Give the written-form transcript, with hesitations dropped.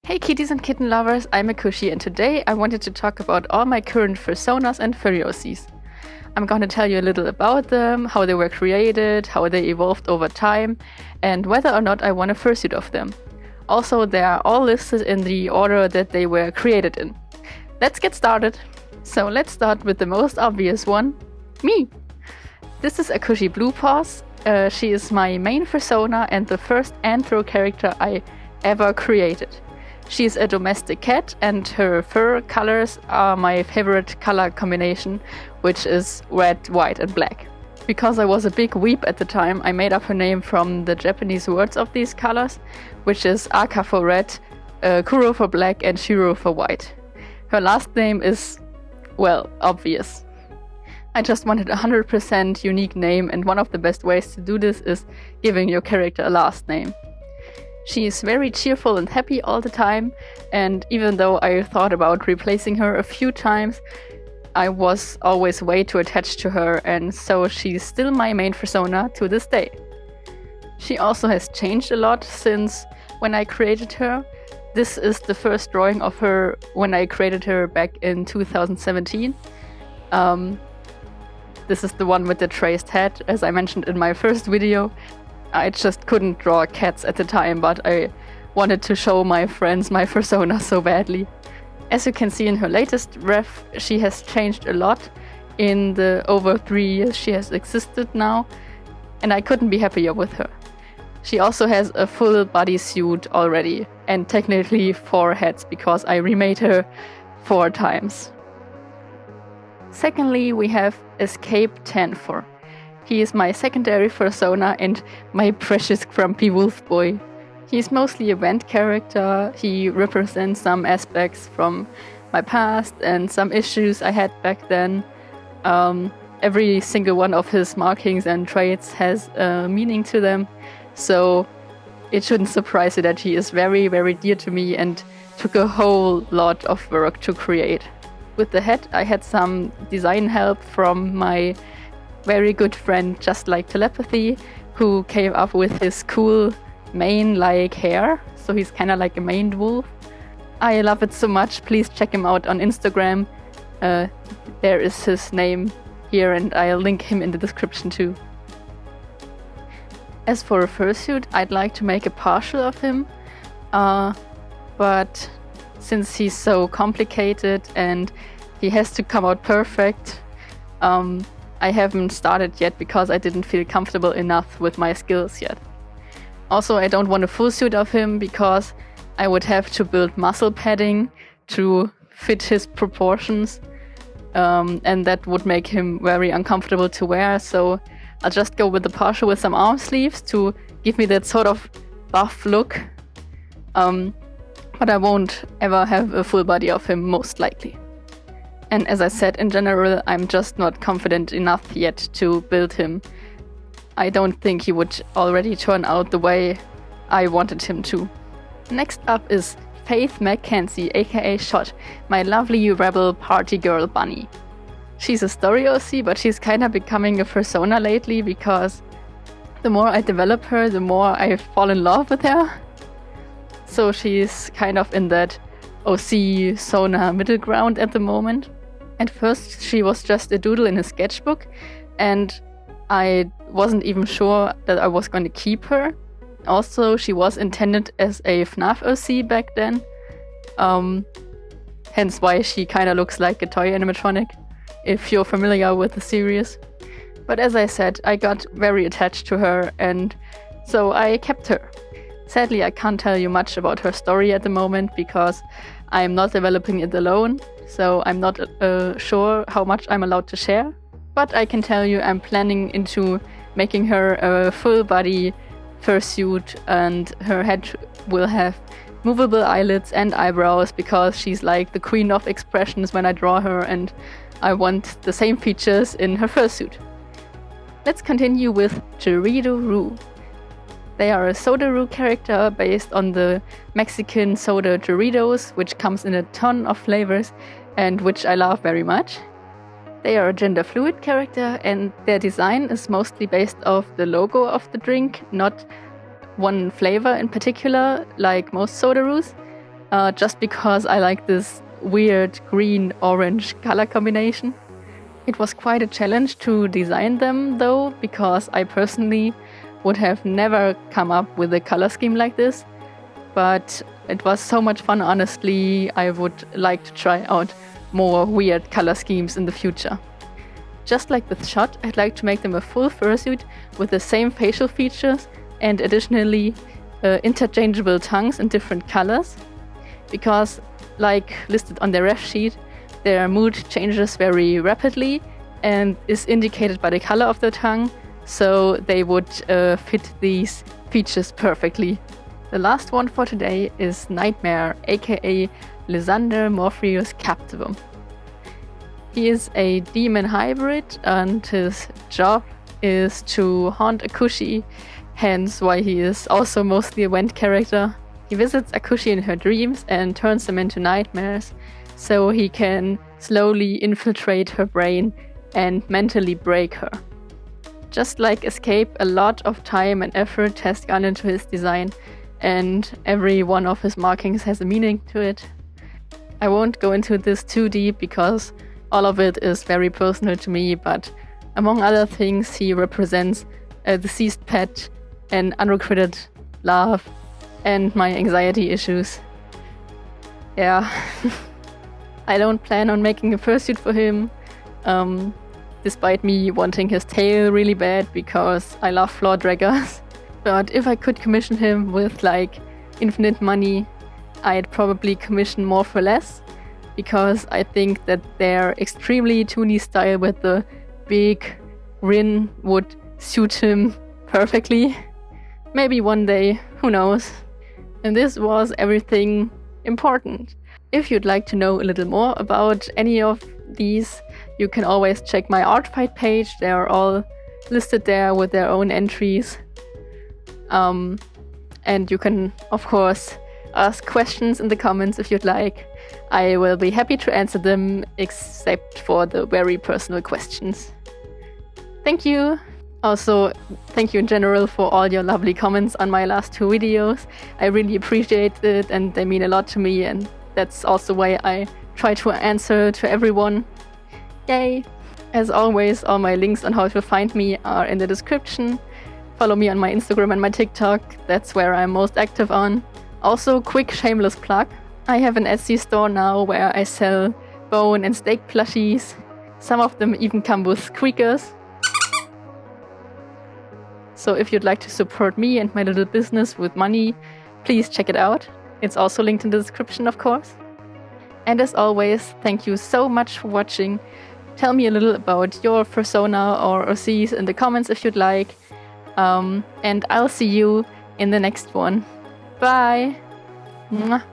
Hey kitties and kitten lovers, I'm Akushi and today I wanted to talk about all my current fursonas and Furry OCs. I'm going to tell you a little about them, how they were created, how they evolved over time, and whether or not I want a fursuit of them. Also, they are all listed in the order that they were created in. Let's get started! So let's start with the most obvious one, me! This is Akushi Bluepaws. She is my main fursona and the first anthro character I ever created. She is a domestic cat and her fur colors are my favorite color combination, which is red, white and black. Because I was a big weep at the time, I made up her name from the Japanese words of these colors, which is Aka for red, Kuro for black and Shiro for white. Her last name is, well, obvious. I just wanted a 100% unique name, and one of the best ways to do this is giving your character a last name. She is very cheerful and happy all the time, and even though I thought about replacing her a few times, I was always way too attached to her, and so she's still my main fursona to this day. She also has changed a lot since when I created her. This is the first drawing of her when I created her back in 2017. This is the one with the traced head, as I mentioned in my first video. I just couldn't draw cats at the time, but I wanted to show my friends my fursona so badly. As you can see in her latest ref, she has changed a lot in the over 3 years she has existed now, and I couldn't be happier with her. She also has a full bodysuit already, and technically 4 heads because I remade her 4 times. Secondly, we have Escape Tanfor. He is my secondary fursona and my precious grumpy wolf boy. He's mostly a vent character. He represents some aspects from my past and some issues I had back then. Every single one of his markings and traits has a meaning to them, so it shouldn't surprise you that he is very, very dear to me and took a whole lot of work to create. With the head, I had some design help from my very good friend justliketelepathy, who came up with his cool mane-like hair, so he's kind of like a maned wolf. I love it so much. Please check him out on Instagram. There is his name here, and I'll link him in the description too. As for a fursuit, I'd like to make a partial of him, but since he's so complicated and he has to come out perfect, I haven't started yet because I didn't feel comfortable enough with my skills yet. Also, I don't want a full suit of him because I would have to build muscle padding to fit his proportions, and that would make him very uncomfortable to wear, so I'll just go with the partial with some arm sleeves to give me that sort of buff look, but I won't ever have a full body of him, most likely. And as I said, in general, I'm just not confident enough yet to build him. I don't think he would already turn out the way I wanted him to. Next up is Faith McKenzie, aka Shot, my lovely rebel party girl bunny. She's a story OC, but she's kinda becoming a fursona lately because the more I develop her, the more I fall in love with her. So she's kind of in that OC Sona middle ground at the moment. At first she was just a doodle in a sketchbook, and I wasn't even sure that I was going to keep her. Also, she was intended as a FNAF OC back then, hence why she kinda looks like a toy animatronic, if you're familiar with the series. But as I said, I got very attached to her, and so I kept her. Sadly, I can't tell you much about her story at the moment because I'm not developing it alone, so I'm not sure how much I'm allowed to share. But I can tell you I'm planning into making her a full body fursuit, and her head will have movable eyelids and eyebrows because she's like the queen of expressions when I draw her, and I want the same features in her fursuit. Let's continue with Geridoroo. They are a Soda-Roo character based on the Mexican soda Doritos, which comes in a ton of flavors and which I love very much. They are a gender-fluid character, and their design is mostly based off the logo of the drink, not one flavor in particular, like most Soda-Roos. just because I like this weird green-orange color combination. It was quite a challenge to design them though, because I personally would have never come up with a color scheme like this. But it was so much fun, honestly. I would like to try out more weird color schemes in the future. Just like with Shot, I'd like to make them a full fursuit with the same facial features and additionally interchangeable tongues in different colors. Because, like listed on their ref sheet, their mood changes very rapidly and is indicated by the color of the tongue, so they would fit these features perfectly. The last one for today is Nightmare, aka Lysander Morpheus Captivum. He is a demon hybrid and his job is to haunt Akushi, hence why he is also mostly a vent character. He visits Akushi in her dreams and turns them into nightmares, so he can slowly infiltrate her brain and mentally break her. Just like Escape, a lot of time and effort has gone into his design, and every one of his markings has a meaning to it. I won't go into this too deep because all of it is very personal to me, but among other things, he represents a deceased pet, an unrequited love, and my anxiety issues. Yeah. I don't plan on making a fursuit for him, despite me wanting his tail really bad because I love floor draggers. But if I could commission him with like infinite money, I'd probably commission morefurless, because I think that their extremely toony style with the big grin would suit him perfectly. Maybe one day, who knows. And this was everything important. If you'd like to know a little more about any of these, you can always check my Artfight page. They are all listed there with their own entries. And you can, of course, ask questions in the comments if you'd like. I will be happy to answer them, except for the very personal questions. Thank you! Also, thank you in general for all your lovely comments on my last 2 videos. I really appreciate it and they mean a lot to me, and that's also why I try to answer to everyone. Yay! As always, all my links on how to find me are in the description. Follow me on my Instagram and my TikTok, that's where I'm most active on. Also, quick shameless plug. I have an Etsy store now where I sell bone and steak plushies. Some of them even come with squeakers. So if you'd like to support me and my little business with money, please check it out. It's also linked in the description, of course. And as always, thank you so much for watching. Tell me a little about your persona or OCs in the comments if you'd like. And I'll see you in the next one. Bye! Mwah.